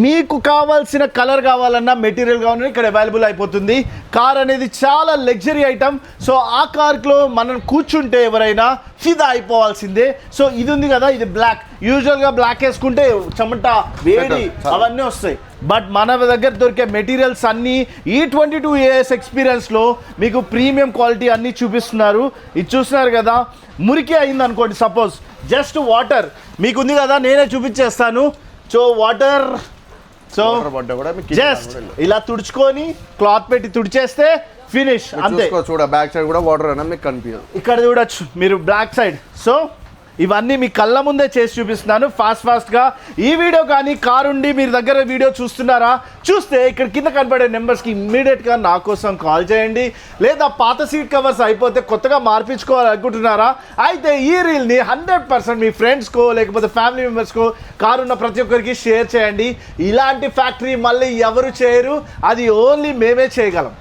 మీకు కావాల్సిన కలర్ కావాలన్నా మెటీరియల్ కావాలన్నా ఇక్కడ అవైలబుల్ అయిపోతుంది. కార్ అనేది చాలా లగ్జరీ ఐటమ్. సో ఆ కార్లో మనం కూర్చుంటే ఎవరైనా ఫిదా అయిపోవాల్సిందే. సో ఇది ఉంది కదా, ఇది బ్లాక్. యూజువల్గా బ్లాక్ వేసుకుంటే చెమట, వేడి అవన్నీ వస్తాయి. బట్ మన దగ్గర దొరికే మెటీరియల్స్ అన్నీ ఈ 22 years ఎక్స్పీరియన్స్లో మీకు ప్రీమియం క్వాలిటీ అన్నీ చూపిస్తున్నారు. ఇది చూస్తున్నారు కదా, మురికి అయింది అనుకోండి, సపోజ్ జస్ట్ వాటర్ మీకు ఉంది కదా, నేనే చూపించేస్తాను. సో వాటర్, సో జస్ట్ ఇలా తుడుచుకొని క్లాత్ పెట్టి తుడిచేస్తే ఫినిష్, అంతే. చూడ బ్యాక్ సైడ్ కూడా వాటర్ అనేది మీకు కనిపించదు. ఇక్కడ చూడొచ్చు మీరు బ్లాక్ సైడ్. సో ఇవన్నీ మీ కళ్ళ ముందే చేసి చూపిస్తున్నాను ఫాస్ట్గా. ఈ వీడియో కానీ కారు ఉండి మీరు దగ్గర వీడియో చూస్తున్నారా, చూస్తే ఇక్కడ కింద కనబడే నెంబర్స్కి ఇమ్మీడియట్గా నా కోసం కాల్ చేయండి. లేదా పాత సీట్ కవర్స్ అయిపోతే కొత్తగా మార్పించుకోవాలనుకుంటున్నారా, అయితే ఈ రీల్ని 100% మీ ఫ్రెండ్స్కో లేకపోతే ఫ్యామిలీ మెంబర్స్కో కారు ఉన్న ప్రతి ఒక్కరికి షేర్ చేయండి. ఇలాంటి ఫ్యాక్టరీ మళ్ళీ ఎవరు చేయరు, అది ఓన్లీ మేమే చేయగలం.